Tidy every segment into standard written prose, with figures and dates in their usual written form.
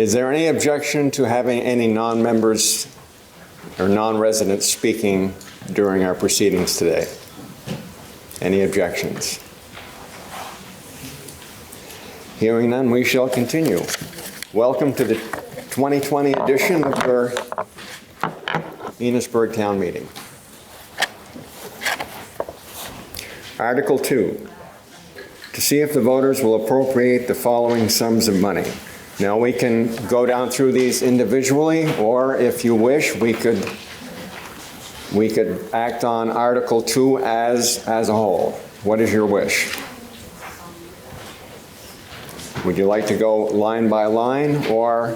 Is there any objection to having any non-members or non-residents speaking during our proceedings today? Any objections? Hearing none, we shall continue. Welcome to the 2020 edition of your Enosburg Town Meeting. Article 2, to see if the voters will appropriate the following sums of money. Now we can go down through these individually, or if you wish, we could act on Article 2 as a whole. What is your wish? Would you like to go line by line or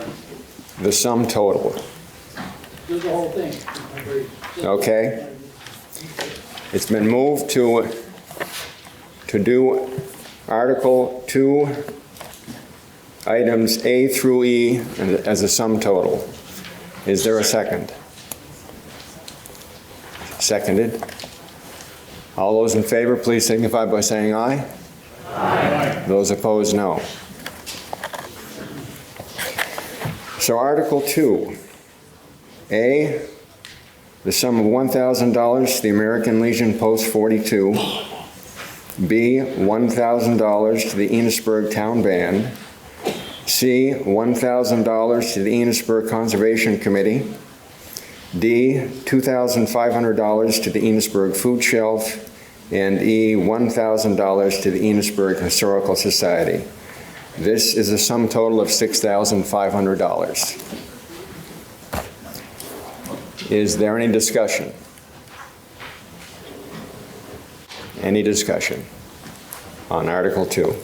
the sum total? Do the whole thing. Okay. It's been moved to do Article 2, items A through E as a sum total. Is there a second? Seconded. All those in favor, please signify by saying aye. Aye. Those opposed, no. So Article 2, A, the sum of $1,000 to the American Legion Post 42. B, $1,000 to the Enosburg Town Band. C, $1,000 to the Enosburg Conservation Committee. D, $2,500 to the Enosburg Food Shelf. And E, $1,000 to the Enosburg Historical Society. This is a sum total of $6,500. Is there any discussion? Any discussion on Article 2?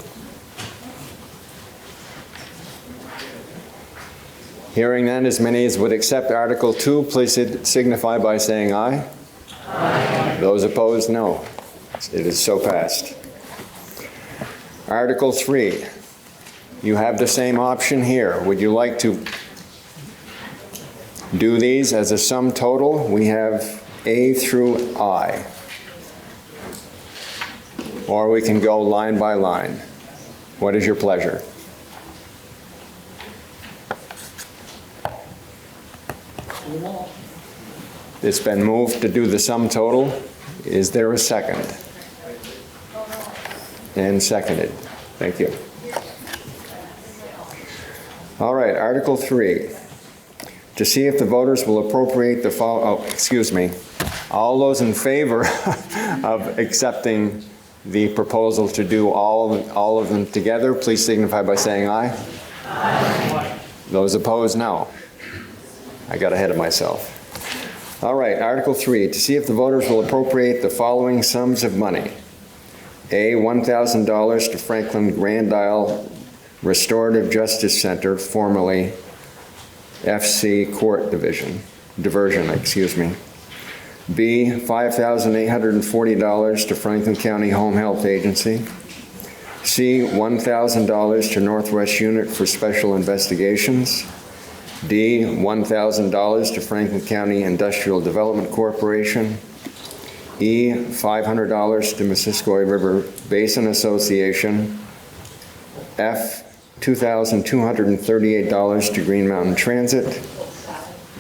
Hearing none, as many as would accept Article 2, please signify by saying aye. Aye. Those opposed, no. It is so passed. Article 3, you have the same option here. Would you like to do these as a sum total? We have A through I. Or we can go line by line. What is your pleasure? It's been moved to do the sum total. Is there a second? And seconded. Thank you. All right, Article 3. To see if the voters will appropriate the all those in favor of accepting the proposal to do all of them together, please signify by saying aye. Aye. Those opposed, no. I got ahead of myself. All right, Article 3, to see if the voters will appropriate the following sums of money. A, $1,000 to Franklin Grand Isle Restorative Justice Center, formerly FC Court Diversion. B, $5,840 to Franklin County Home Health Agency. C, $1,000 to Northwest Unit for Special Investigations. D, $1,000 to Franklin County Industrial Development Corporation. E, $500 to Missisquoi River Basin Association. F, $2,238 to Green Mountain Transit.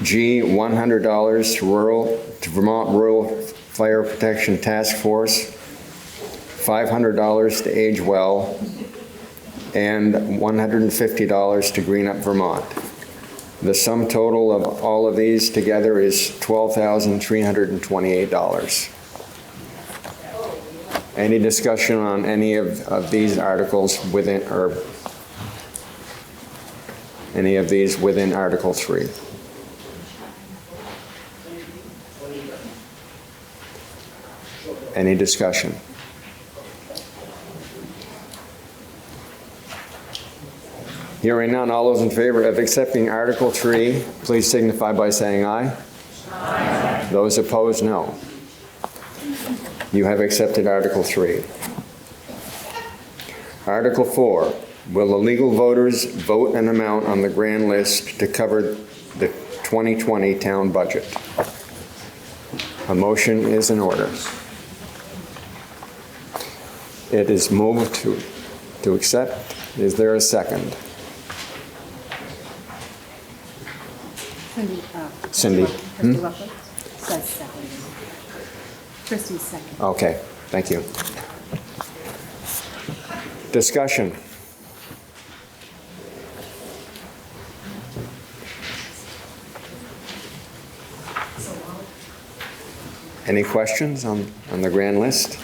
G, $100 to Vermont Rural Fire Protection Task Force. $500 to Age Well. And $150 to Green Up Vermont. The sum total of all of these together is $12,328. Any discussion on any of these articles within, or any of these within Article 3? Any discussion? Hearing none, all those in favor of accepting Article 3, please signify by saying aye. Aye. Those opposed, no. You have accepted Article 3. Article 4, will the legal voters vote an amount on the grand list to cover the 2020 town budget? A motion is in order. It is moved to accept. Is there a second? Cindy. Christie Ruffin says second. Christie's second. Okay, thank you. Discussion. Any questions on the grand list?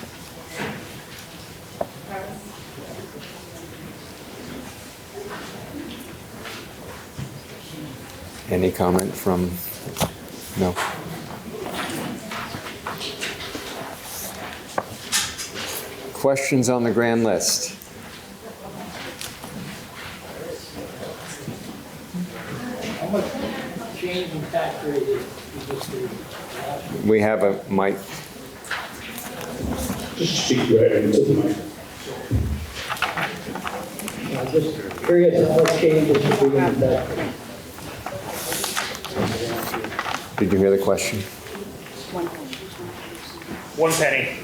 Any comment from, no? Questions on the grand list? How much change in tax rate is this year? We have a mic. Just speak right into the mic. Just curious how much change is being in tax rate. Did you hear the question? One penny.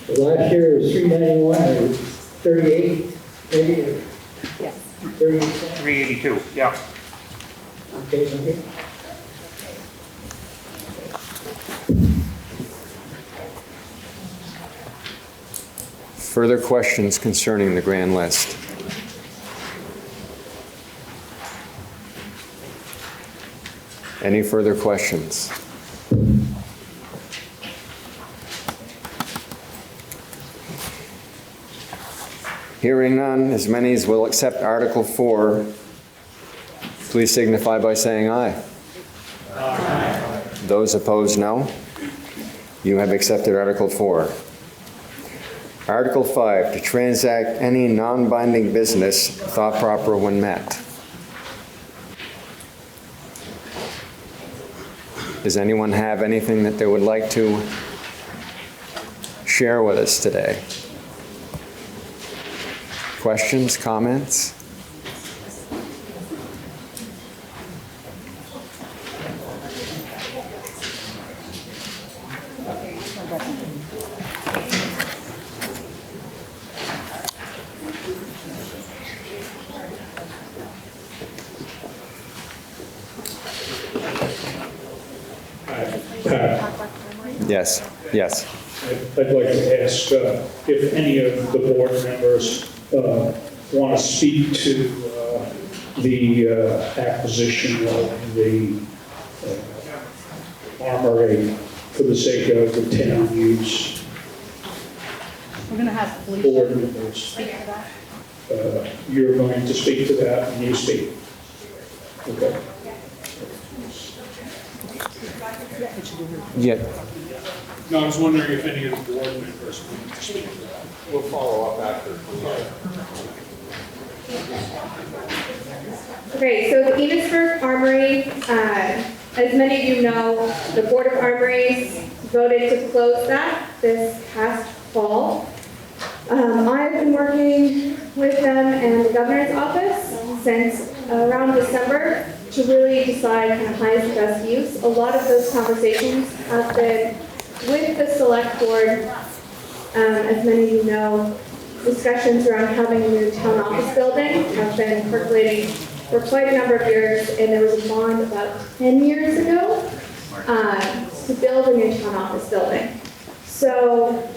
So last year it was 391 or 38, maybe, or Yes. 38. 382, yeah. Okay. Further questions concerning the grand list? Any further questions? Hearing none, as many as will accept Article 4, please signify by saying aye. Aye. Those opposed, no. You have accepted Article 4. Article 5, to transact any non-binding business thought proper when met. Does anyone have anything that they would like to share with us today? Questions, comments? Yes, yes. I'd like to ask if any of the board members want to speak to the acquisition of the armory for the sake of the town use. We're going to have police Board members, speak to that. you're going to speak to that and you speak. Okay. Yeah. No, I was wondering if any of the board members want to speak to that. We'll follow up after. Okay, so the Enosburg Armory, as many of you know, the Board of Armories voted to close that this past fall. I've been working with them and the governor's office since around December to really decide kind of highest and best use. A lot of those conversations have been with the select board. As many of you know, discussions around having a new town office building have been percolating for quite a number of years, and there was a bond about 10 years ago to build a new town office building. So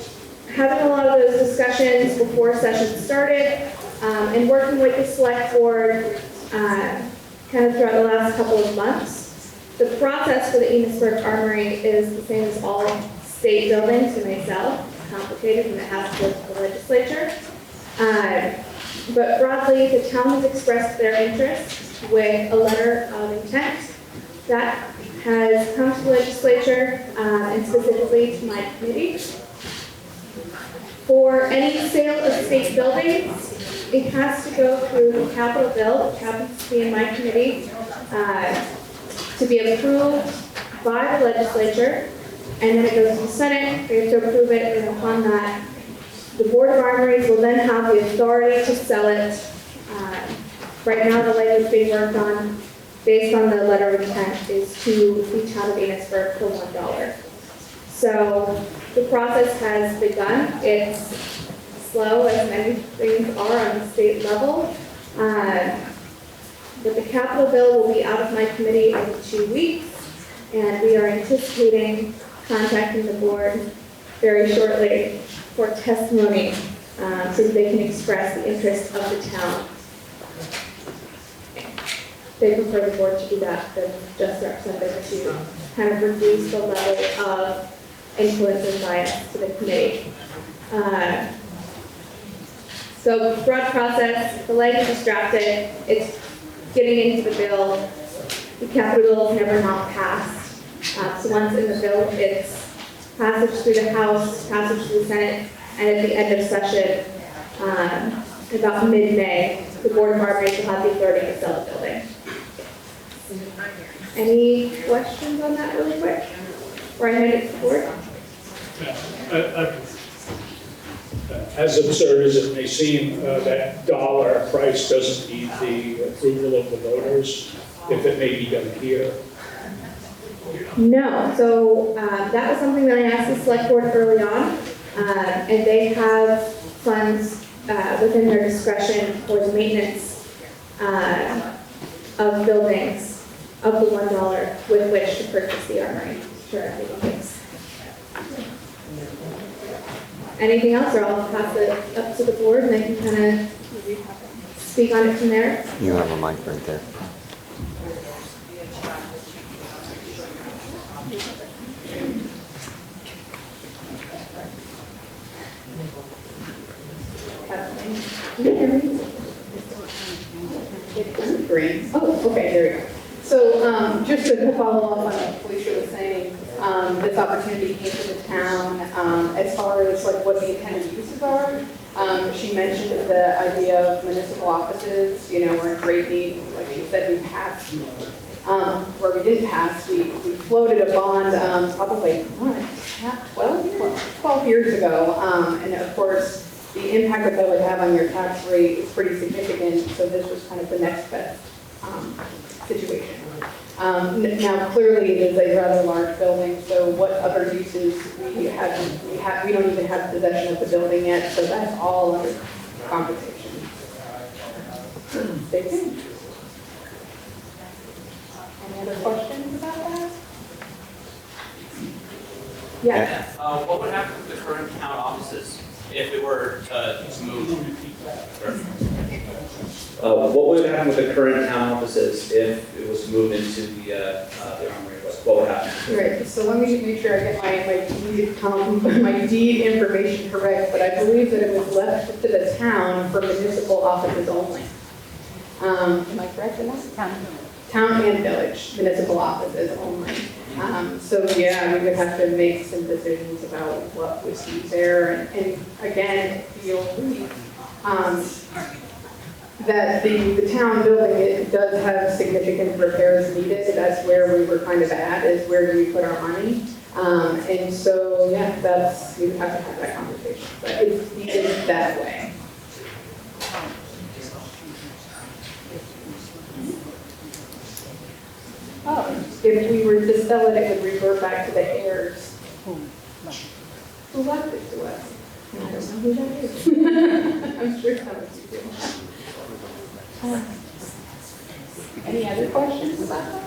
having a lot of those discussions before session started, and working with the select board kind of throughout the last couple of months. The process for the Enosburg Armory is the same as all state buildings in itself. It's complicated and it has to go to the legislature. But broadly, the town has expressed their interest with a letter of intent that has come to the legislature and specifically to my committee. For any sale of state buildings, it has to go through the capital bill, which happens to be in my committee, to be approved by the legislature, and then it goes to the Senate, they have to approve it, and upon that, the Board of Armories will then have the authority to sell it. Right now, the language being worked on, based on the letter of intent, is to the town of Enosburg for $1. So the process has begun. It's slow, as many things are on the state level. But the capital bill will be out of my committee in 2 weeks, and we are anticipating contacting the board very shortly for testimony, so that they can express the interest of the town. They prefer the board to do that than just representatives to kind of reduce the level of influence and bias to the committee. So broad process, the language is drafted, it's getting into the bill. The capital bill is never not passed. So once in the bill, it's passage through the House, passage through the Senate, and at the end of session, about mid-May, the Board of Armories will have the authority to sell the building. Any questions on that really quick? Or I hand it to the board? As absurd as it may seem, that dollar price doesn't need the approval of the voters if it may be done here. No, so that was something that I asked the select board early on, and they have funds within their discretion for the maintenance of buildings of the $1 with which to purchase the armory. Sure, thanks. Anything else, or I'll pass it up to the board and they can kind of speak on it from there. You have a mic right there. Green. Oh, okay, there we go. So just to follow up on what Felicia was saying, this opportunity came to the town as far as like what the intended uses are. She mentioned the idea of municipal offices. You know, we're in great need. Like she said, we passed, where we didn't pass, we floated a bond probably, 12 years ago. And of course, the impact that that would have on your tax rate is pretty significant. So this was kind of the next best situation. Now, clearly, it is a rather large building, so what other uses we don't even have possession of the building yet, so that's all under conversation. Stay tuned. Any other questions about that? Yes. What would happen with the current town offices if it were to move? What would happen with the current town offices if it was to move into the armory? What would happen? Right, so let me make sure I get my deed information correct, but I believe that it was left to the town for municipal offices only. Am I correct in that? Town and village, municipal offices only. So yeah, we would have to make some decisions about what was used there, and again, feel that the town building, it does have significant repairs needed. That's where we were kind of at, is where do we put our money? And so, yeah, we would have to have that conversation, but it's needed that way. Oh, if we were to sell it, it would revert back to the heirs. Who left it to us? I don't know who that is. I'm sure some of you do. Any other questions about that?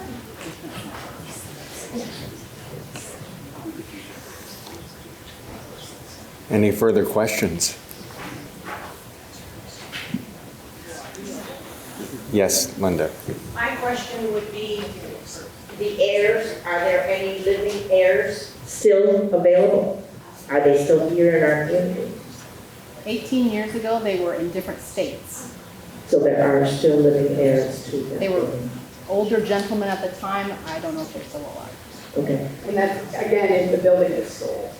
Any further questions? Yes, Linda. My question would be, the heirs, are there any living heirs still available? Are they still here in our community? 18 years ago, they were in different states. So there are still living heirs to them? They were older gentlemen at the time. I don't know if they're still alive. Okay. And that's, again, if the building is sold.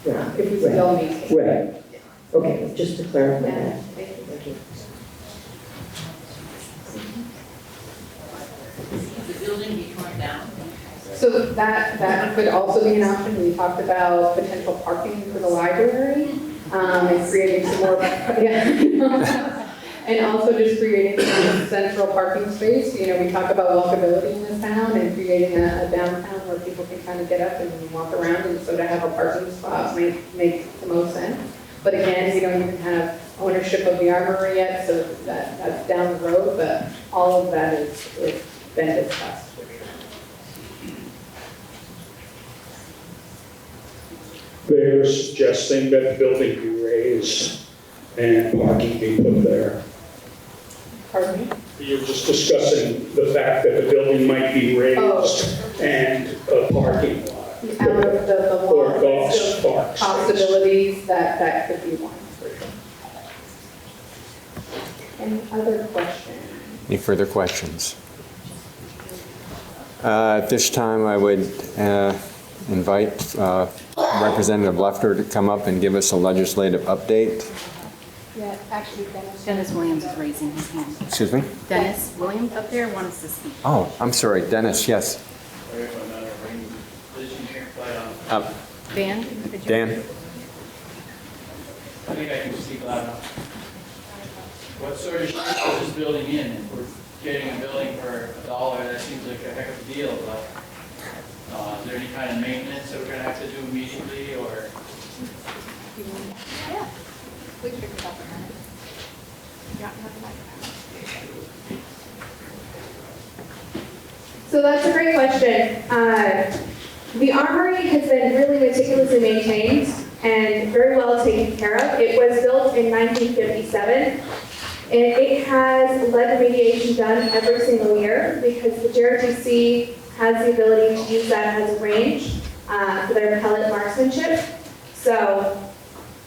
Right. If we still maintain. Right. Okay, just to clarify Yeah, that. thank you. Thank you. The building be torn down? So that could also be an option. We talked about potential parking for the library, and creating some more, yeah. And also just creating some central parking space. You know, we talk about walkability in this town and creating a downtown where people can kind of get up and walk around, and so to have a parking spot make the most sense. But again, we don't even have ownership of the armory yet, so that's down the road, but all of that is been discussed. They're suggesting that the building be raised and parking be put there. Pardon me? You're just discussing the fact that the building might be raised and a parking lot. Out of the Or law, golf still park space. possibilities that could be one for sure. Any other questions? Any further questions? At this time, I would invite Representative Lefter to come up and give us a legislative update. Yeah, actually, Dennis Williams is raising his hand. Excuse me? Dennis Williams up there wants to speak. Oh, I'm sorry, Dennis, yes. Dan? did you- Dan? I think I can speak loud enough. What sort of shape is this building in? If we're getting a building for $1, that seems like a heck of a deal, but is there any kind of maintenance that we're gonna have to do immediately, or? Yeah. We can figure it out in a minute. Yeah, nothing like that. So that's a great question. The armory has been really meticulously maintained and very well taken care of. It was built in 1957, and it has lead remediation done every single year because the JRTC has the ability to use that as a range for their pellet marksmanship. So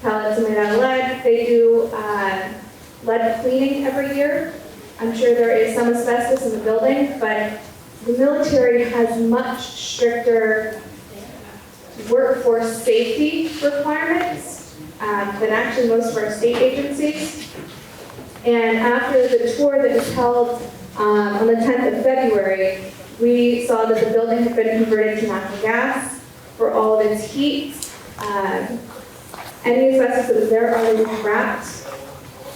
pellets are made out of lead. They do lead cleaning every year. I'm sure there is some asbestos in the building, but the military has much stricter workforce safety requirements than actually most of our state agencies. And after the tour that was held on the 10th of February, we saw that the building had been converted to natural gas for all of its heat. Any asbestos that was there already wrapped.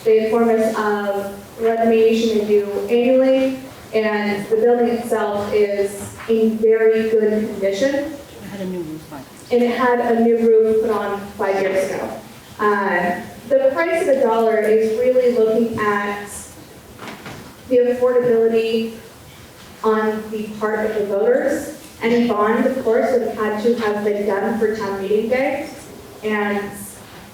They informed us of lead remediation they do annually. And the building itself is in very good condition. It had a new roof on it. And it had a new roof put on 5 years ago. The price of $1 is really looking at the affordability on the part of the voters. Any bond, of course, would have had to have been done for town meeting day. And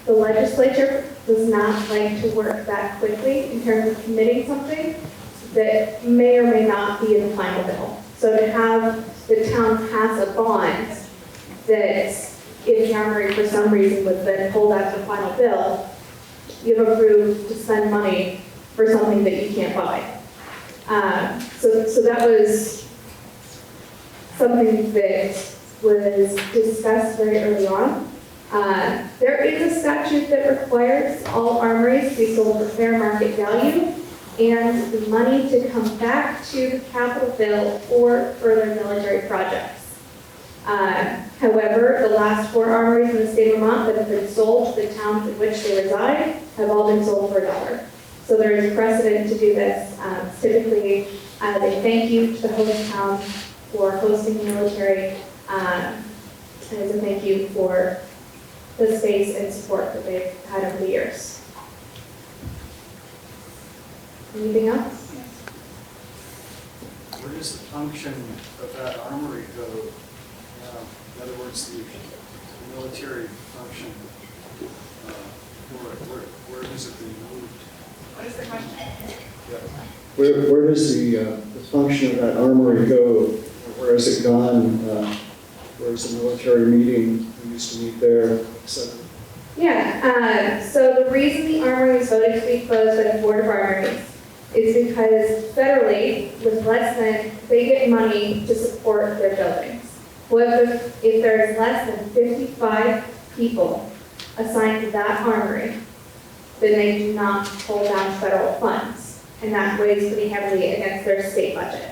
the legislature does not like to work that quickly in terms of committing something that may or may not be in the final bill. So to have the town pass a bond that if the armory for some reason was then pulled out of the final bill, you've approved to spend money for something that you can't buy. So that was something that was discussed very early on. There is a statute that requires all armories to be sold for fair market value and the money to come back to the capital bill for further military projects. However, the last 4 armories in the state of Vermont that have been sold to the towns in which they reside have all been sold for $1. So there is precedent to do this. Typically, they thank you to the host town for hosting the military, and as a thank you for the space and support that they've had over the years. Anything else? Where does the function of that armory go? In other words, the military function, where does it be moved? What is the question? Where does the function of that armory go? Where has it gone? Where's the military meeting? We used to meet there, etc. Yeah, so the reason the armory is voted to be closed by the Board of Armories is because federally, with less than, they get money to support their buildings. However, if there's less than 55 people assigned to that armory, then they do not hold down federal funds, and that weighs pretty heavily against their state budget.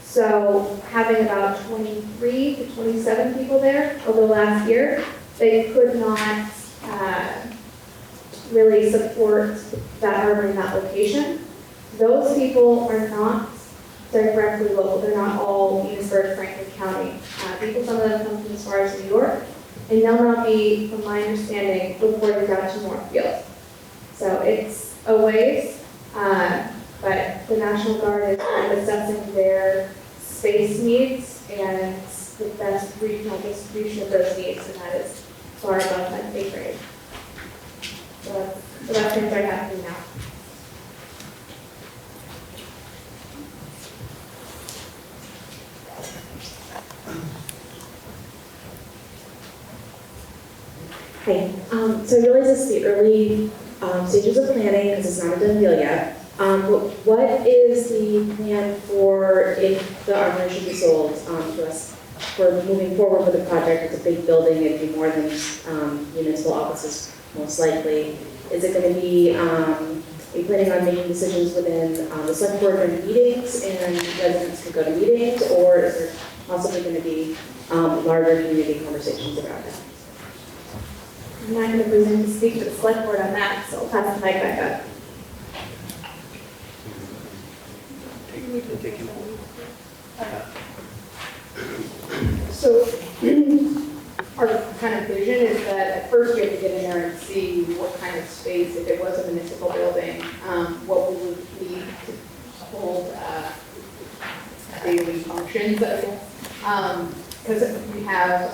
So having about 23 to 27 people there over the last year, they could not really support that armory in that location. Those people are not directly local. They're not all Enosburg, Franklin County. People, some of them come from as far as New York, and they'll not be, from my understanding, reported down to Northfield. So it's a ways. but the National Guard is kind of assessing their space needs and the best regional distribution of those needs, and that is far above my pay grade. So that's things are happening now. Hi, so I realize it's the early stages of planning because it's not a done deal yet. But what is the plan for if the armory should be sold to us? For moving forward with the project, it's a big building, it'd be more than municipal offices most likely. Is it going to be, are you planning on making decisions within the select board during meetings and residents can go to meetings, or is there possibly going to be larger community conversations about it? I'm not going to presume to speak to the select board on that, so I'll pass the mic back up. So our kind of vision is that at first we have to get in there and see what kind of space, if it was a municipal building, what we would need to hold daily functions, I guess. Because we have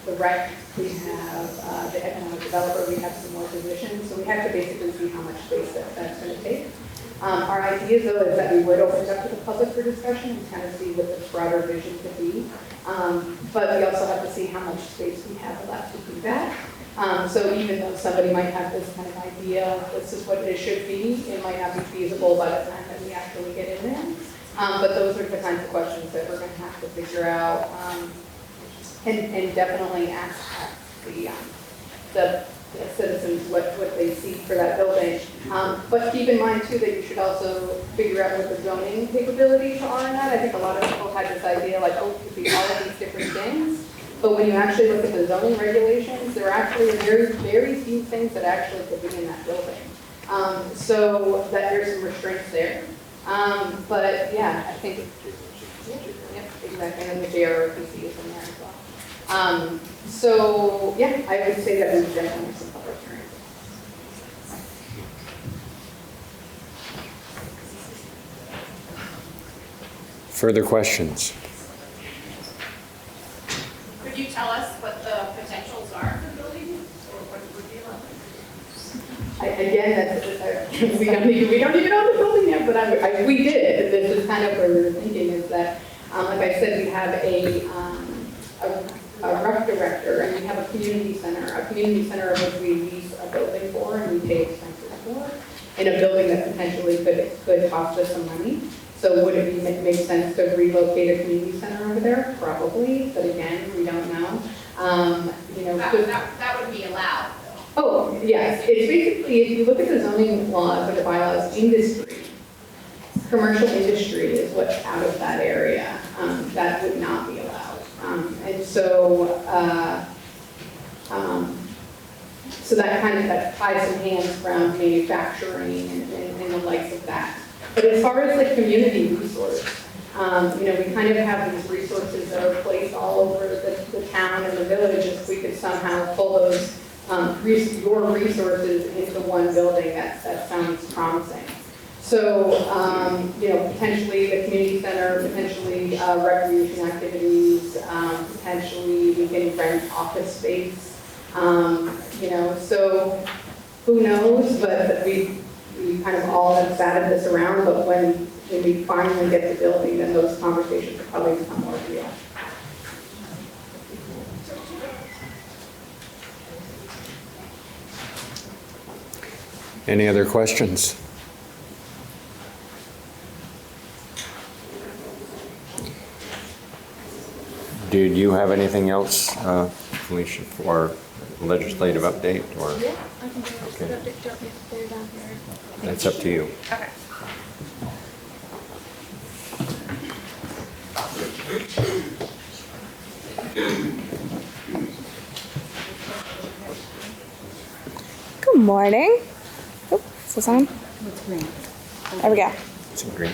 the rec, we have the economic developer, we have some more positions, so we have to basically see how much space that's going to take. Our idea, though, is that we would open it up to the public for discussion and kind of see what the broader vision could be. But we also have to see how much space we have left to do that. So even though somebody might have this kind of idea, this is what it should be, it might not be feasible by the time that we actually get in there. But those are the kinds of questions that we're going to have to figure out and definitely ask the citizens what they see for that building. But keep in mind too that you should also figure out what the zoning capabilities are in that. I think a lot of people had this idea like, oh, it could be all of these different things. But when you actually look at the zoning regulations, there are actually very, very few things that actually could be in that building. So that there's some restraints there. But yeah, I think, yep, exactly, and the JROPC is in there as well. So yeah, I would say that we would definitely have some public hearings. Further questions? Could you tell us what the potentials are for building, or what it would be like? Again, we don't even own the building yet, but we did. This is kind of where we were thinking is that, like I said, we have a rec director, and we have a community center of which we lease a building for and we pay expenses for, in a building that potentially could cost us some money. So would it make sense to relocate a community center over there? Probably, but again, we don't know. That would be allowed, though. Oh, yes. It's basically, if you look at the zoning laws or the bylaws, industry, commercial industry is what's out of that area. That would not be allowed. And so, so that kind of ties some hands around manufacturing and the likes of that. But as far as like community resource, we kind of have these resources that are placed all over the town and the village. If we could somehow pull those your resources into one building, that sounds promising. So, potentially the community center, potentially recreation activities, potentially we can rent office space, so who knows, but we kind of all have batted this around, but when we finally get the building, then those conversations will probably become more real. Any other questions? Did you have anything else, Felicia, for legislative update or? Yeah, I can do it. Okay. Don't be there down here. That's up to you. Okay. Good morning. Oh, is this on? What's green? There we go. It's in green.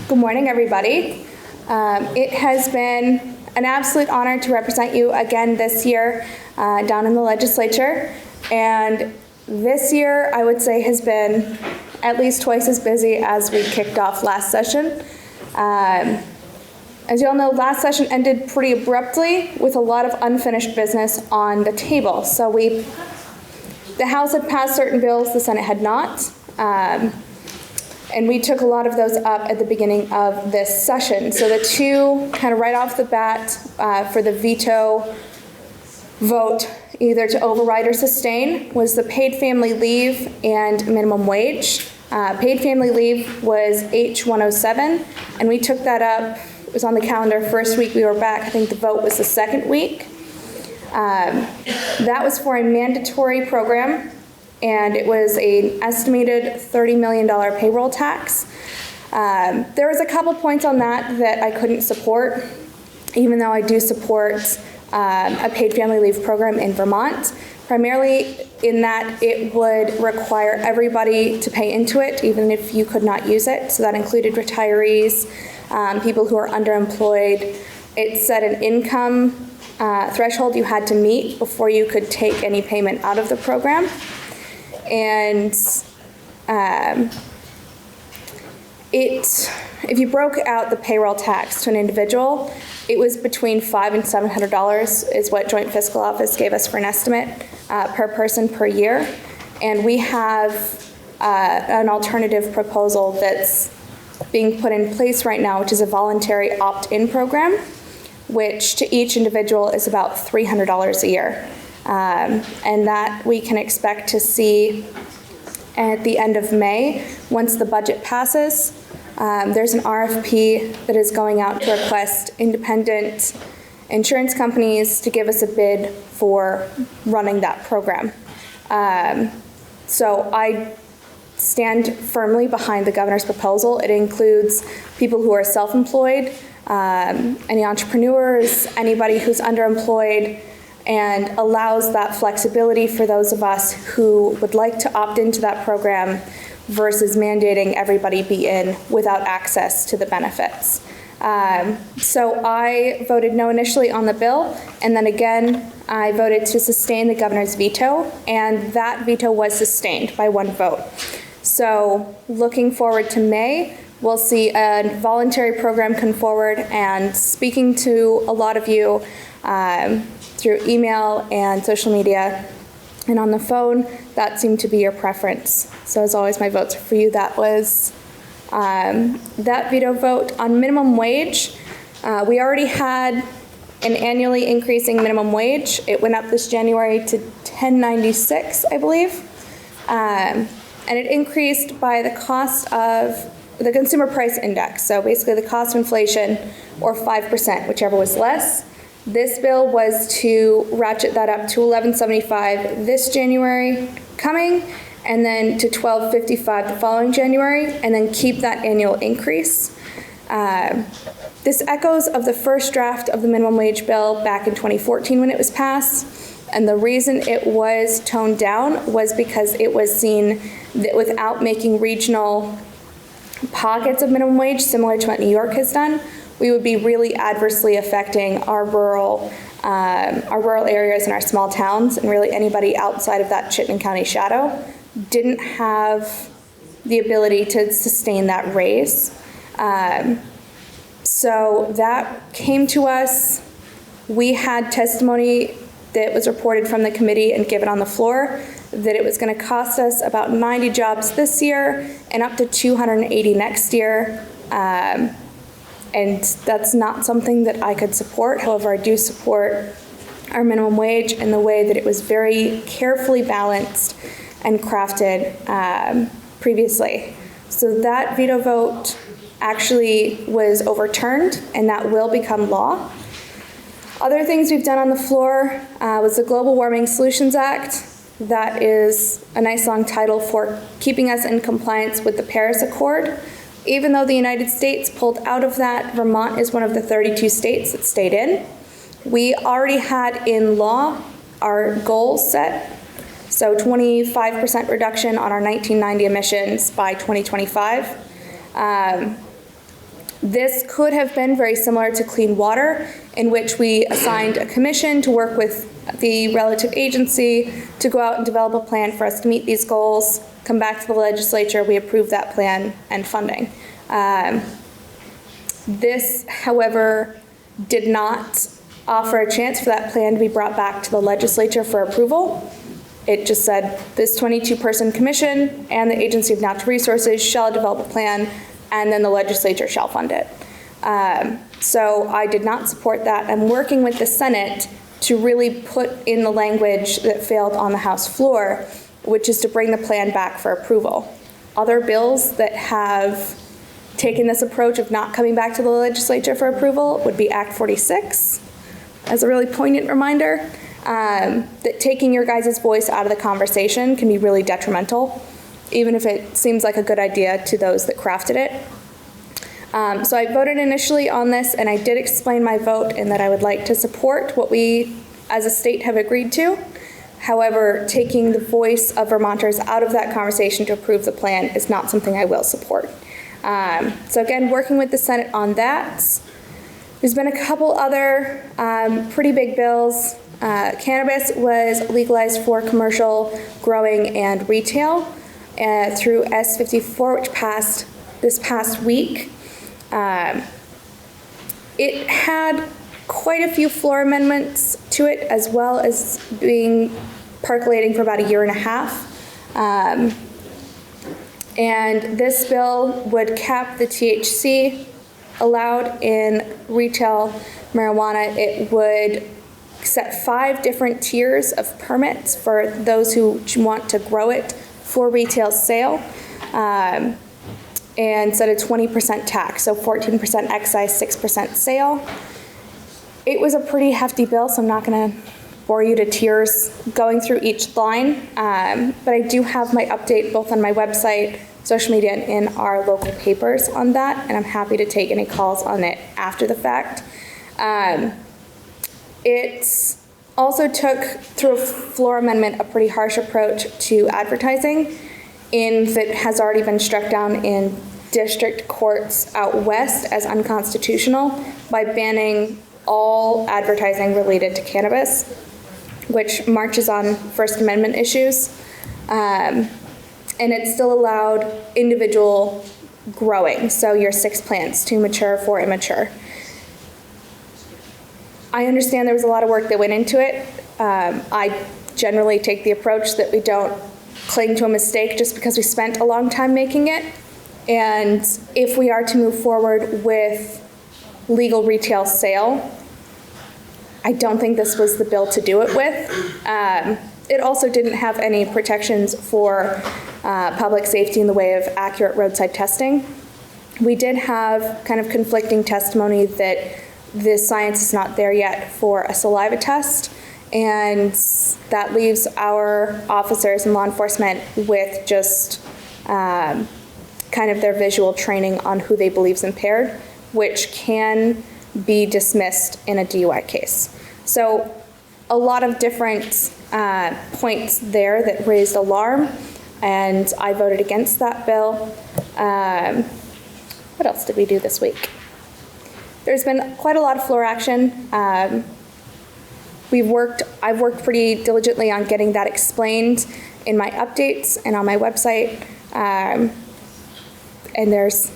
Good morning, everybody. It has been an absolute honor to represent you again this year down in the legislature. And this year, I would say, has been at least twice as busy as we kicked off last session. As you all know, last session ended pretty abruptly with a lot of unfinished business on the table. So the House had passed certain bills, the Senate had not. And we took a lot of those up at the beginning of this session. So the two, kind of right off the bat, for the veto vote, either to override or sustain, was the paid family leave and minimum wage. Paid family leave was H107, and we took that up. It was on the calendar first week we were back. I think the vote was the second week. That was for a mandatory program, and it was an estimated $30 million payroll tax. There was a couple points on that I couldn't support, even though I do support a paid family leave program in Vermont, primarily in that it would require everybody to pay into it, even if you could not use it. So that included retirees, people who are underemployed. It set an income threshold you had to meet before you could take any payment out of the program. And if you broke out the payroll tax to an individual, it was between $500 and $700 is what Joint Fiscal Office gave us for an estimate per person per year. And we have an alternative proposal that's being put in place right now, which is a voluntary opt-in program, which to each individual is about $300 a year. And that we can expect to see at the end of May, once the budget passes. There's an RFP that is going out to request independent insurance companies to give us a bid for running that program. So I stand firmly behind the governor's proposal. It includes people who are self-employed, any entrepreneurs, anybody who's underemployed, and allows that flexibility for those of us who would like to opt into that program versus mandating everybody be in without access to the benefits. So I voted no initially on the bill, and then again, I voted to sustain the governor's veto, and that veto was sustained by one vote. So looking forward to May, we'll see a voluntary program come forward, and speaking to a lot of you through email and social media and on the phone, that seemed to be your preference. So as always, my votes are for you. That was that veto vote. On minimum wage, we already had an annually increasing minimum wage. It went up this January to $10.96, I believe. And it increased by the cost of the consumer price index. So basically the cost of inflation, or 5%, whichever was less. This bill was to ratchet that up to $11.75 this January coming, and then to $12.55 the following January, and then keep that annual increase. This echoes of the first draft of the minimum wage bill back in 2014 when it was passed, and the reason it was toned down was because it was seen that without making regional pockets of minimum wage similar to what New York has done, we would be really adversely affecting our rural areas and our small towns, and really anybody outside of that Chittenden County shadow didn't have the ability to sustain that raise. So that came to us. We had testimony that was reported from the committee and given on the floor that it was going to cost us about 90 jobs this year and up to 280 next year. And that's not something that I could support. However, I do support our minimum wage in the way that it was very carefully balanced and crafted previously. So that veto vote actually was overturned, and that will become law. Other things we've done on the floor was the Global Warming Solutions Act. That is a nice long title for keeping us in compliance with the Paris Accord. Even though the United States pulled out of that, Vermont is one of the 32 states that stayed in. We already had in law our goals set, so 25% reduction on our 1990 emissions by 2025. This could have been very similar to clean water, in which we assigned a commission to work with the relative agency to go out and develop a plan for us to meet these goals, come back to the legislature, we approve that plan and funding. This, however, did not offer a chance for that plan to be brought back to the legislature for approval. It just said this 22-person commission and the Agency of Natural Resources shall develop a plan, and then the legislature shall fund it. So I did not support that. I'm working with the Senate to really put in the language that failed on the House floor, which is to bring the plan back for approval. Other bills that have taken this approach of not coming back to the legislature for approval would be Act 46, as a really poignant reminder that taking your guys' voice out of the conversation can be really detrimental, even if it seems like a good idea to those that crafted it. So I voted initially on this, and I did explain my vote in that I would like to support what we as a state have agreed to. However, taking the voice of Vermonters out of that conversation to approve the plan is not something I will support. So again, working with the Senate on that. There's been a couple other pretty big bills. Cannabis was legalized for commercial growing and retail through S54, which passed this past week. It had quite a few floor amendments to it, as well as being percolating for about a year and a half. And this bill would cap the THC allowed in retail marijuana. It would set 5 different tiers of permits for those who want to grow it for retail sale, and set a 20% tax, so 14% excise, 6% sale. It was a pretty hefty bill, so I'm not going to bore you to tears going through each line, but I do have my update both on my website, social media, and in our local papers on that, and I'm happy to take any calls on it after the fact. It also took, through a floor amendment, a pretty harsh approach to advertising, in that has already been struck down in district courts out west as unconstitutional by banning all advertising related to cannabis, which marches on First Amendment issues. And it still allowed individual growing, so your 6 plants, 2 mature, 4 immature. I understand there was a lot of work that went into it. I generally take the approach that we don't cling to a mistake just because we spent a long time making it. And if we are to move forward with legal retail sale, I don't think this was the bill to do it with. It also didn't have any protections for public safety in the way of accurate roadside testing. We did have kind of conflicting testimony that the science is not there yet for a saliva test, and that leaves our officers and law enforcement with just kind of their visual training on who they believe is impaired, which can be dismissed in a DUI case. So a lot of different points there that raised alarm, and I voted against that bill. What else did we do this week? There's been quite a lot of floor action. I've worked pretty diligently on getting that explained in my updates and on my website. And there's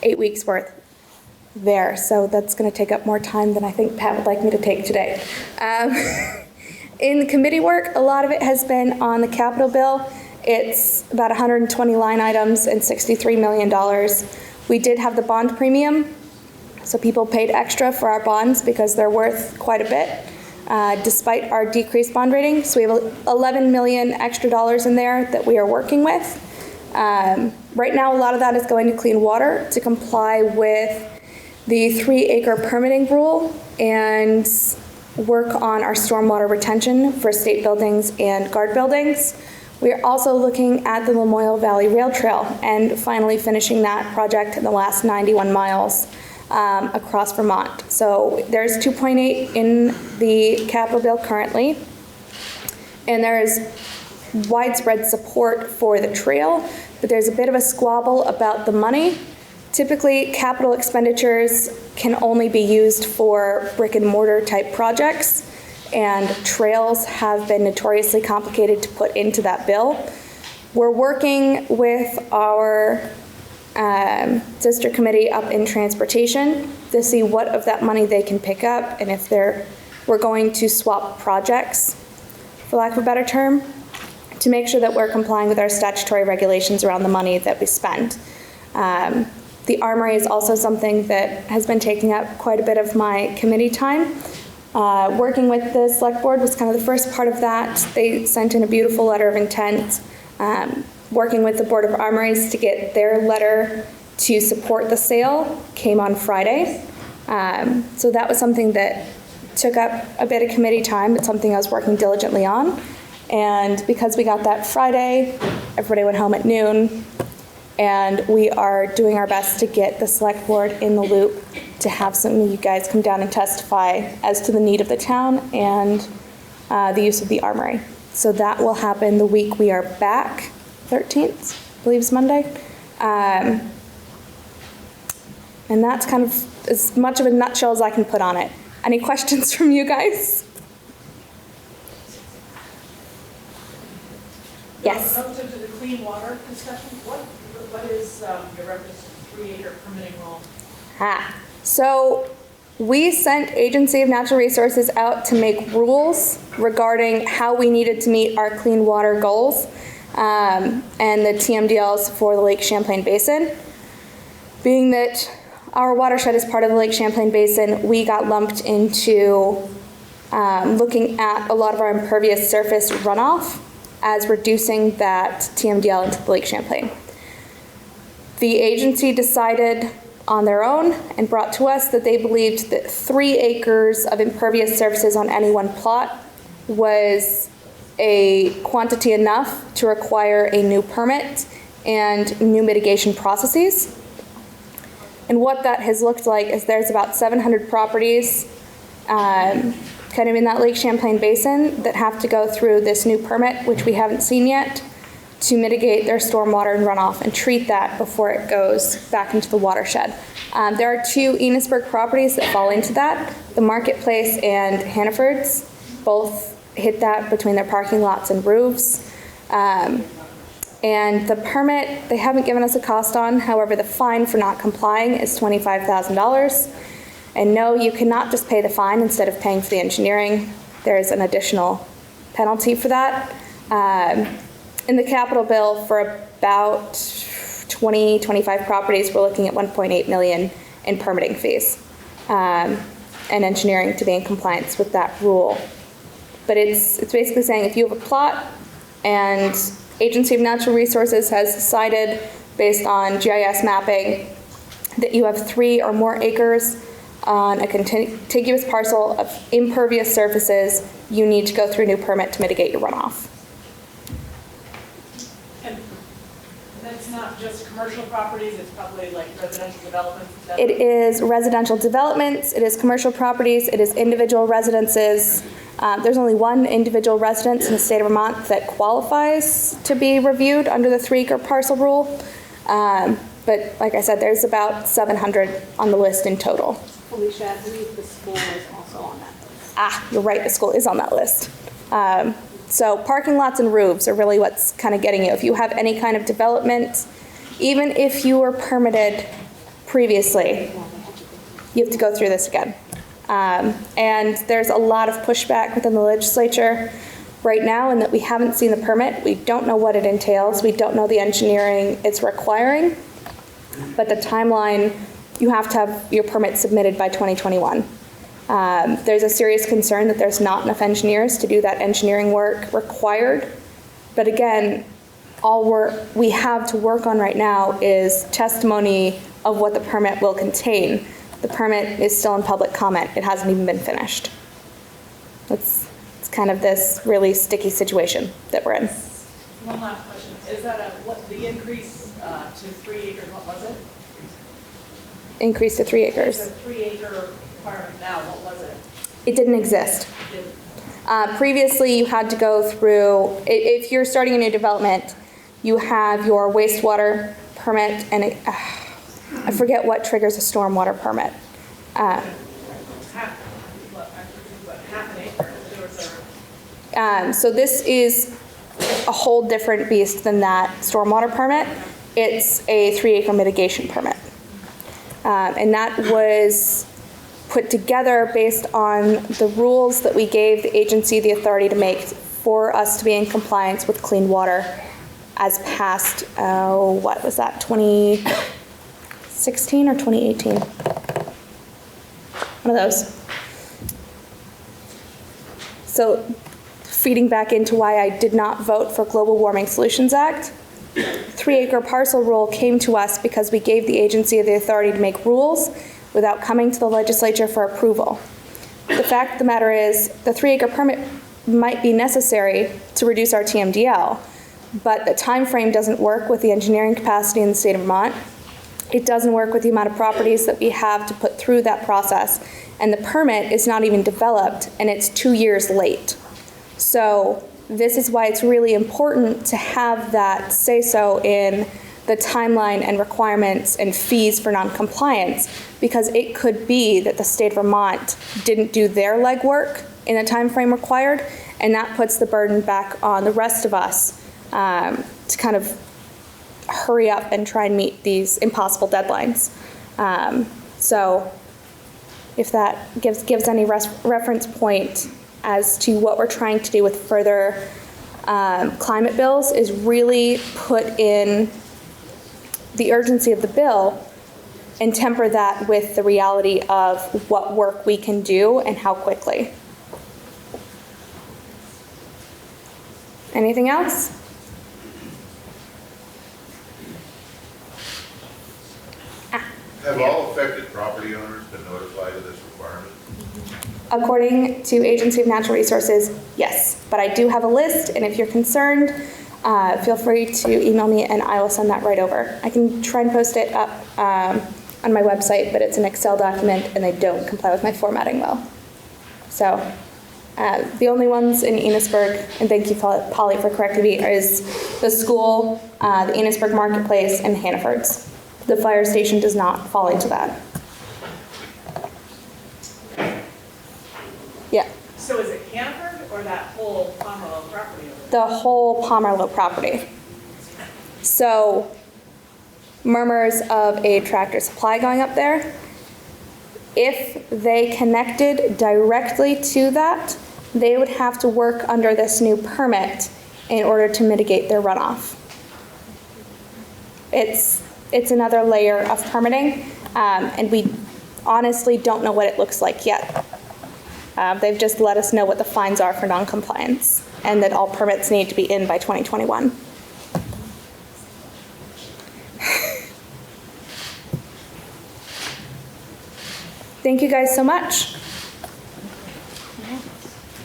8 weeks worth there, so that's going to take up more time than I think Pat would like me to take today. In the committee work, a lot of it has been on the capital bill. It's about 120 line items and $63 million. We did have the bond premium, so people paid extra for our bonds because they're worth quite a bit, despite our decreased bond rating. So we have 11 million extra dollars in there that we are working with. Right now, a lot of that is going to clean water to comply with the 3-acre permitting rule and work on our stormwater retention for state buildings and guard buildings. We are also looking at the Lamoille Valley Rail Trail and finally finishing that project in the last 91 miles across Vermont. So there's 2.8 in the capital bill currently, and there is widespread support for the trail, but there's a bit of a squabble about the money. Typically, capital expenditures can only be used for brick and mortar type projects, and trails have been notoriously complicated to put into that bill. We're working with our sister committee up in transportation to see what of that money they can pick up, and if we're going to swap projects, for lack of a better term, to make sure that we're complying with our statutory regulations around the money that we spend. The armory is also something that has been taking up quite a bit of my committee time. Working with the select board was kind of the first part of that. They sent in a beautiful letter of intent, working with the Board of Armories to get their letter to support the sale came on Friday. So that was something that took up a bit of committee time. It's something I was working diligently on. And because we got that Friday, everybody went home at noon, and we are doing our best to get the select board in the loop to have some of you guys come down and testify as to the need of the town and the use of the armory. So that will happen the week we are back, 13th, I believe is Monday. And that's kind of as much of a nutshell as I can put on it. Any questions from you guys? Yes. Relative to the clean water discussion, what is your reference to 3-acre permitting rule? So we sent Agency of Natural Resources out to make rules regarding how we needed to meet our clean water goals and the TMDLs for the Lake Champlain Basin. Being that our watershed is part of the Lake Champlain Basin, we got lumped into looking at a lot of our impervious surface runoff as reducing that TMDL into the Lake Champlain. The agency decided on their own and brought to us that they believed that 3 acres of impervious surfaces on any one plot was a quantity enough to require a new permit and new mitigation processes. And what that has looked like is there's about 700 properties kind of in that Lake Champlain Basin that have to go through this new permit, which we haven't seen yet, to mitigate their stormwater and runoff and treat that before it goes back into the watershed. There are 2 Enosburg properties that fall into that. The Marketplace and Hannaford's both hit that between their parking lots and roofs. And the permit, they haven't given us a cost on. However, the fine for not complying is $25,000. And no, you cannot just pay the fine instead of paying for the engineering. There's an additional penalty for that. In the capital bill for about 20, 25 properties, we're looking at $1.8 million in permitting fees and engineering to be in compliance with that rule. But it's basically saying if you have a plot and Agency of Natural Resources has decided based on GIS mapping that you have 3 or more acres on a contiguous parcel of impervious surfaces, you need to go through a new permit to mitigate your runoff. And that's not just commercial properties, it's probably like residential developments? It is residential developments, it is commercial properties, it is individual residences. There's only 1 individual residence in the state of Vermont that qualifies to be reviewed under the 3-acre parcel rule. But like I said, there's about 700 on the list in total. Felicia, I believe the school is also on that list. You're right, the school is on that list. So parking lots and roofs are really what's kind of getting you. If you have any kind of development, even if you were permitted previously, you have to go through this again. And there's a lot of pushback within the legislature right now in that we haven't seen the permit. We don't know what it entails. We don't know the engineering it's requiring. But the timeline, you have to have your permit submitted by 2021. There's a serious concern that there's not enough engineers to do that engineering work required. But again, all we have to work on right now is testimony of what the permit will contain. The permit is still in public comment. It hasn't even been finished. It's kind of this really sticky situation that we're in. One last question. Is that what the increase to 3 acres, what was it? Increase to 3 acres. The 3-acre requirement now, what was it? It didn't exist. Previously, you had to go through, if you're starting a new development, you have your wastewater permit, and I forget what triggers a stormwater permit. Half an acre, there was So this is a whole different beast than that stormwater permit. It's a 3-acre mitigation permit. And that was put together based on the rules that we gave the agency the authority to make for us to be in compliance with clean water as passed, what was that, 2016 or 2018? One of those. So feeding back into why I did not vote for Global Warming Solutions Act, 3-acre parcel rule came to us because we gave the agency the authority to make rules without coming to the legislature for approval. The fact of the matter is, the 3-acre permit might be necessary to reduce our TMDL, but the time frame doesn't work with the engineering capacity in the state of Vermont. It doesn't work with the amount of properties that we have to put through that process, and the permit is not even developed, and it's 2 years late. So this is why it's really important to have that say-so in the timeline and requirements and fees for noncompliance, because it could be that the state of Vermont didn't do their legwork in the time frame required, and that puts the burden back on the rest of us to kind of hurry up and try and meet these impossible deadlines. So if that gives any reference point as to what we're trying to do with further climate bills, is really put in the urgency of the bill and temper that with the reality of what work we can do and how quickly. Anything else? Have all affected property owners been notified of this requirement? According to Agency of Natural Resources, yes. But I do have a list, and if you're concerned, feel free to email me and I will send that right over. I can try and post it up on my website, but it's an Excel document and they don't comply with my formatting well. So the only ones in Enosburg, and thank you Polly for correcting me, is the school, the Enosburg Marketplace, and Hannaford's. The fire station does not fall into that. Yeah. So is it Hannaford or that whole Pomerleau property over there? The whole Pomerleau property. So murmurs of a Tractor Supply going up there. If they connected directly to that, they would have to work under this new permit in order to mitigate their runoff. It's another layer of permitting, and we honestly don't know what it looks like yet. They've just let us know what the fines are for noncompliance, and that all permits need to be in by 2021. Thank you guys so much.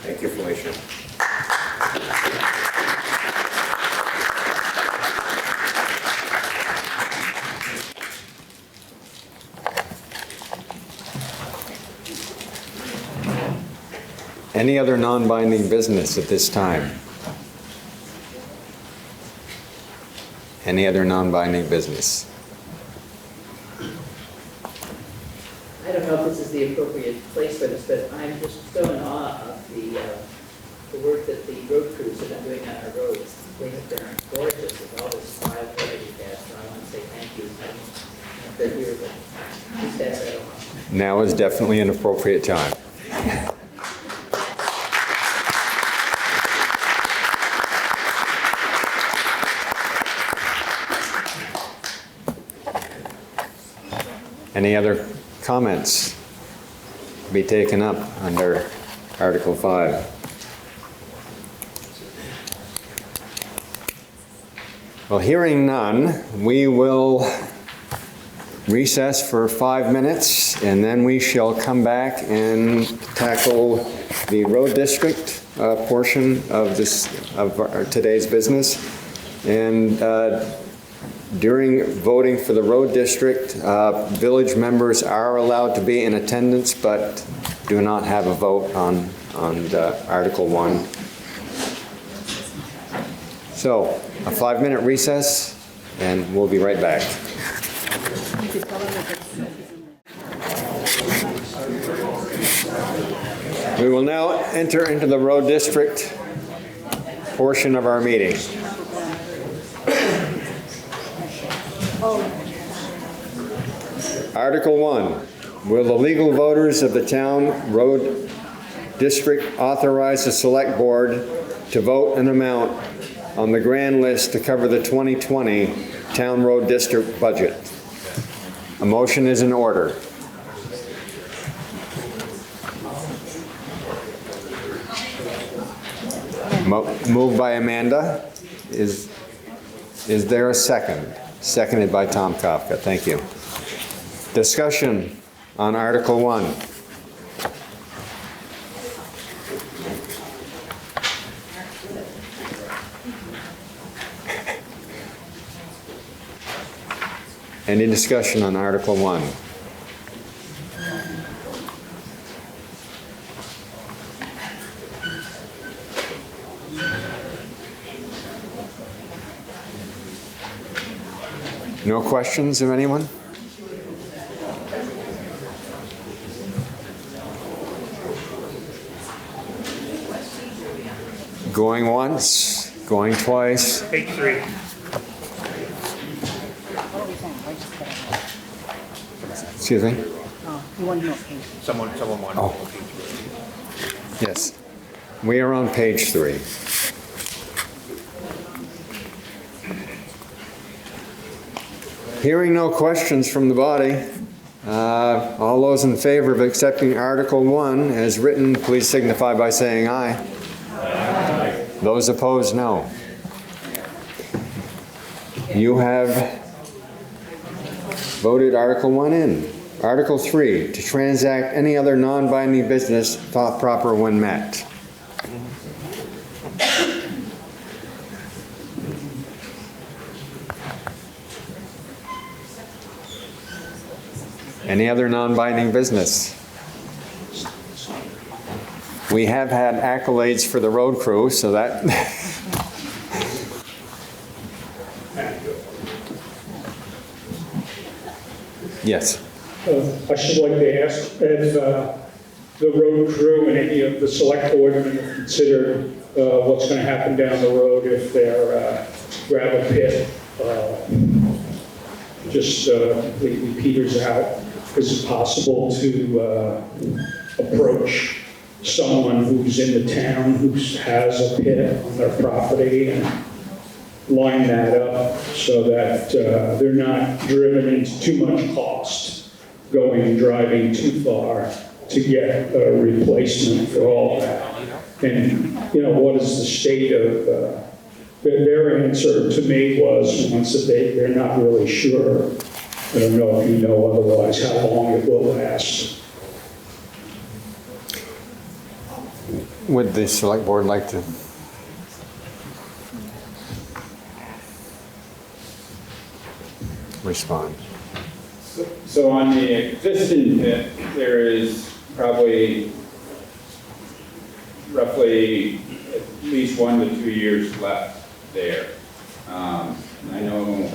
Thank you, Felicia. Any other non-binding business at this time? Any other non-binding business? I don't know if this is the appropriate place for this, but I'm just so in awe of the work that the road crews have been doing on our roads. They have been gorgeous with all this file variety gas, so I want to say thank you. I don't know if they're here, but these guys, I don't know. Now is definitely an appropriate time. Any other comments to be taken up under Article 5? Well, hearing none, we will recess for 5 minutes, and then we shall come back and tackle the road district portion of today's business. And during voting for the road district, village members are allowed to be in attendance, but do not have a vote on Article 1. So, a 5-minute recess, and we'll be right back. We will now enter into the road district portion of our meeting. Article 1, will the legal voters of the town road district authorize the select board to vote an amount on the grand list to cover the 2020 town road district budget? A motion is in order. Moved by Amanda. Is there a second? Seconded by Tom Kafka. Thank you. Discussion on Article 1. Any discussion on Article 1? No questions of anyone? Going once, going twice. Page 3. Excuse me? You want to know page. Someone wanted. Oh. Yes. We are on page 3. Hearing no questions from the body, all those in favor of accepting Article 1 as written, please signify by saying aye. Aye. Those opposed, no. You have voted Article 1 in. Article 3, to transact any other non-binding business thought proper when met. Any other non-binding business? We have had accolades for the road crew, so that... Yes. I should like to ask if the road crew and any of the select board have considered what's going to happen down the road if their gravel pit just completely peters out. Is it possible to approach someone who's in the town who has a pit on their property and line that up so that they're not driven into too much cost going and driving too far to get a replacement for all that? And, you know, what is the state of, their answer to me was once that they're not really sure. I don't know if you know otherwise how long it will last. Would the select board like to? Respond. So on the existing pit, there is probably roughly at least 1 to 2 years left there. I know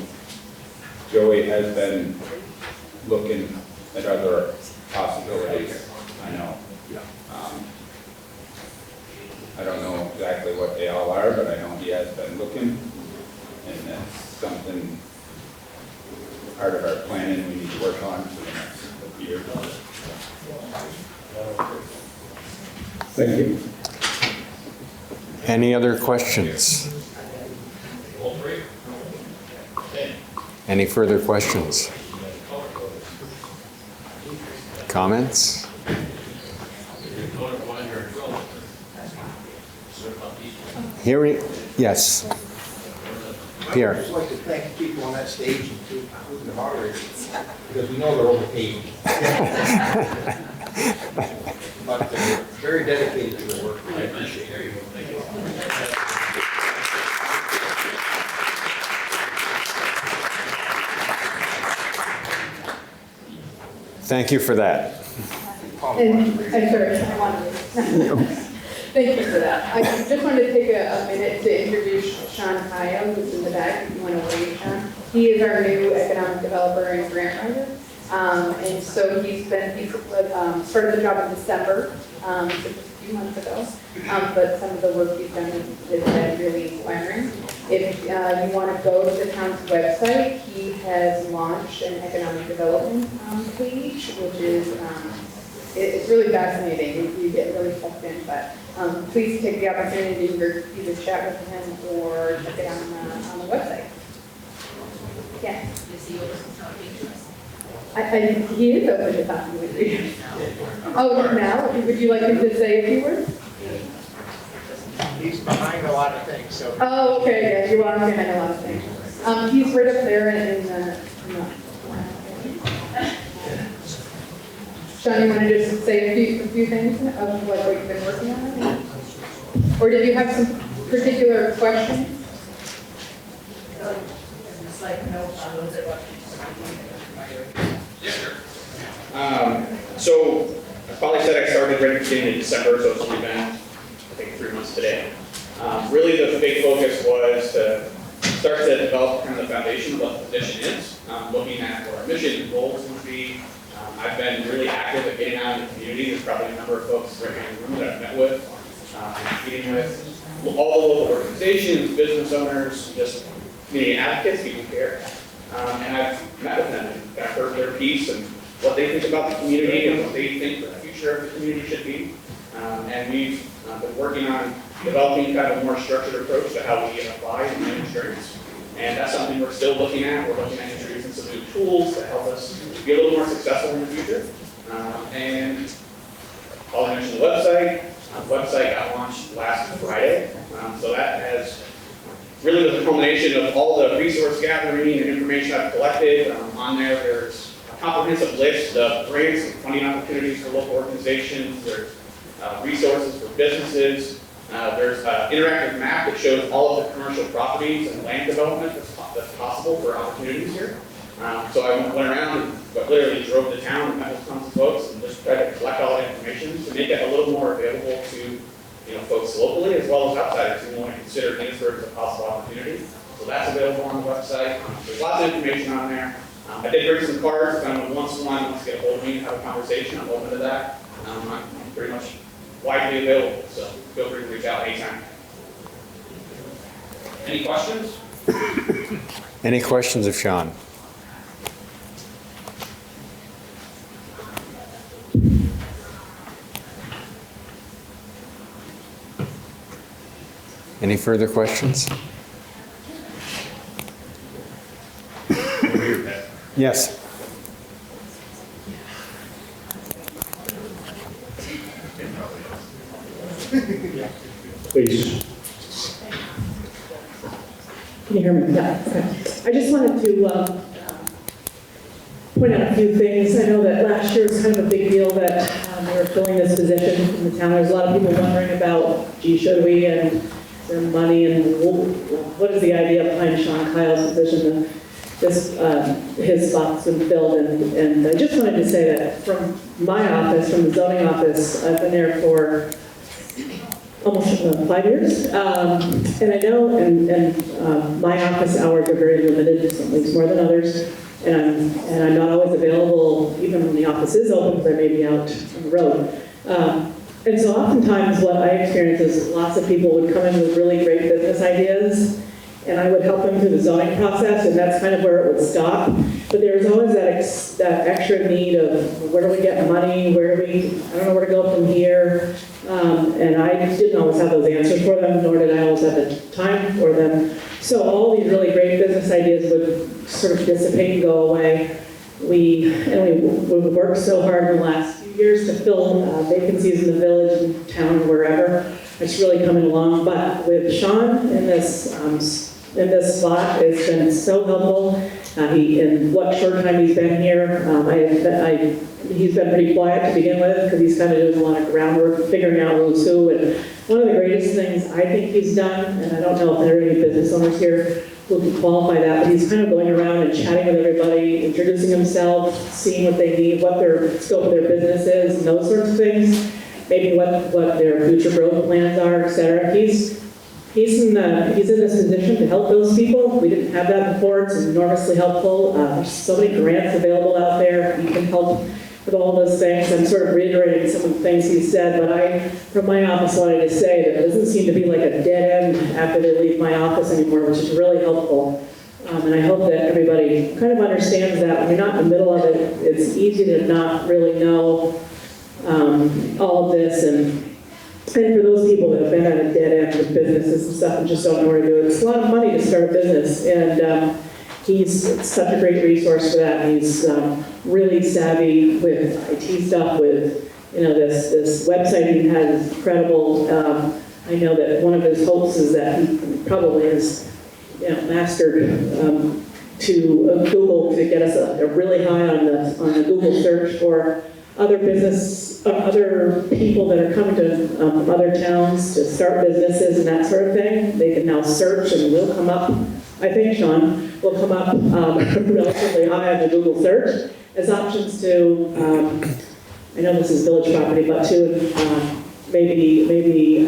Joey has been looking at other possibilities, I know. I don't know exactly what they all are, but I know he has been looking, and that's something, part of our planning we need to work on for the next year. Thank you. Any other questions? Any further questions? Comments? Hearing, yes. Pierre. I'd just like to thank the people on that stage, including the moderators, because we know they're overpaid. But they're very dedicated to the work. I appreciate it. Thank you for that. And, I'm sorry, I wanted Thank you for that. I just wanted to take a minute to introduce Sean Kayo, who's in the back, if you want to wait, Sean. He is our new economic developer and grant writer. And so he started the job in December, just a few months ago, but some of the work he's done has been really inspiring. If you want to go to the town's website, he has launched an economic development page, which is it's really fascinating. You get really sucked in, but please take the opportunity to either chat with him or check it out on the website. Yeah. Is he open to talking to us? He is open to talking with you. Oh, now? Would you like him to say a few words? He's behind a lot of things, so. Oh, okay, yeah, you are behind a lot of things. He's right up there in the. Sean, you want to just say a few things of what you've been working on? Or did you have some particular questions? It's like, no, a little bit about. So I probably said I started right at the beginning of December, so it's only been, I think, 3 months today. Really the big focus was to start to develop kind of the foundation of what the position is, looking at what our mission and goals would be. I've been really active at getting out in the community. There's probably a number of folks right here in the room that I've met with, meeting with all the local organizations, business owners, just community advocates, people who care. And I've met with them and I've heard their piece and what they think about the community and what they think the future of the community should be. And we've been working on developing kind of a more structured approach to how we apply and manage insurance. And that's something we're still looking at. We're looking at introducing some new tools to help us be a little more successful in the future. And I'll mention the website. The website got launched last Friday. So that has really was a culmination of all the resource gathering and information I've collected. On there, there's a comprehensive list of grants and funding opportunities for local organizations. There's resources for businesses. There's an interactive map that shows all of the commercial properties and land development that's possible for opportunities here. So I went around and literally drove to town and met with tons of folks and just tried to collect all that information to make it a little more available to folks locally as well as outsiders who want to consider Enosburg as a possible opportunity. So that's available on the website. There's lots of information on there. I did bring some cards. If anyone wants to get a hold of me and have a conversation, I'm open to that. I'm pretty much widely available, so feel free to reach out anytime. Any questions? Any questions of Sean? Any further questions? Yes. Please. Can you hear me? Yeah. Okay. I just wanted to point out a few things. I know that last year was kind of a big deal that we were filling this position in the town. There's a lot of people wondering about, gee, should we, and is there money, and what is the idea behind Sean Kyle's position? His spot's been filled, and I just wanted to say that from my office, from the zoning office, I've been there for almost 5 years, and I know, and my office hours are very limited, some weeks more than others, and I'm not always available, even when the office is open, because I may be out on the road. And so oftentimes what I experience is lots of people would come in with really great business ideas, and I would help them through the zoning process, and that's kind of where it would stop. But there's always that extra need of where do we get money, I don't know where to go from here. And I didn't always have those answers for them, nor did I always have the time for them. So all these really great business ideas would sort of dissipate and go away. We worked so hard in the last few years to fill vacancies in the village and town, wherever. It's really coming along. But with Sean in this slot, it's been so helpful. In what short time he's been here, he's been pretty quiet to begin with because he's kind of doing a lot of groundwork, figuring out who's who. And one of the greatest things I think he's done, and I don't know if there are any business owners here who can qualify that, but he's kind of going around and chatting with everybody, introducing himself, seeing what they need, what their scope of their business is, and those sorts of things. Maybe what their future growth plans are, et cetera. He's in this position to help those people. We didn't have that before. It's enormously helpful. There's so many grants available out there. He can help with all those things. I'm sort of reiterating some of the things he said, but I, from my office, wanted to say that it doesn't seem to be like a dead end after they leave my office anymore, which is really helpful. And I hope that everybody kind of understands that when you're not in the middle of it, it's easy to not really know all of this. And for those people that have been at a dead end with businesses and stuff and just don't know where to do it, it's a lot of money to start a business. And he's such a great resource for that. He's really savvy with IT stuff, with this website he has is incredible. I know that one of his hopes is that he probably has mastered to Google to get us a really high on the Google search for other other people that are coming to from other towns to start businesses and that sort of thing. They can now search and we'll come up, I think, Sean, will come up relatively high on the Google search as options to, I know this is village property, but to maybe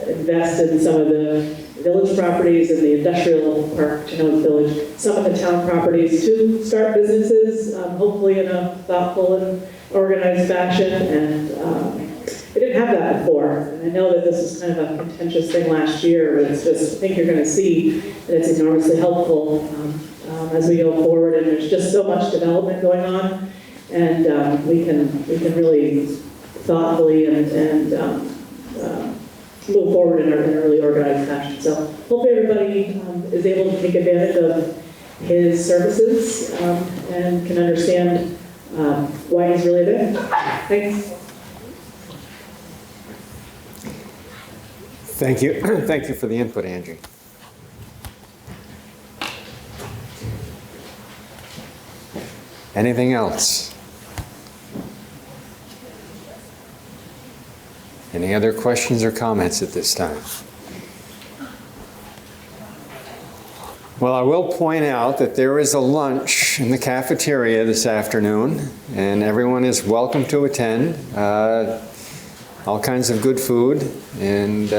invest in some of the village properties and the industrial park, village, some of the town properties to start businesses, hopefully in a thoughtful and organized fashion. And we didn't have that before. And I know that this was kind of a contentious thing last year, but it's just, I think you're going to see that it's enormously helpful as we go forward. And there's just so much development going on, and we can really thoughtfully and move forward in a really organized fashion. So hopefully everybody is able to take advantage of his services and can understand why he's really there. Thanks. Thank you. Thank you for the input, Angie. Anything else? Any other questions or comments at this time? Well, I will point out that there is a lunch in the cafeteria this afternoon, and everyone is welcome to attend. All kinds of good food, and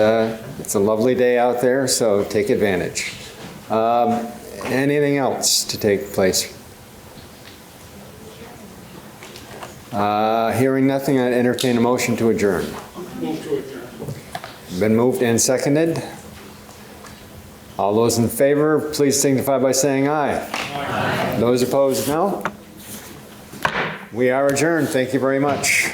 it's a lovely day out there, so take advantage. Anything else to take place? Hearing nothing, I'd entertain a motion to adjourn. Move to adjourn. Been moved and seconded. All those in favor, please signify by saying aye. Aye. Those opposed, no. We are adjourned. Thank you very much.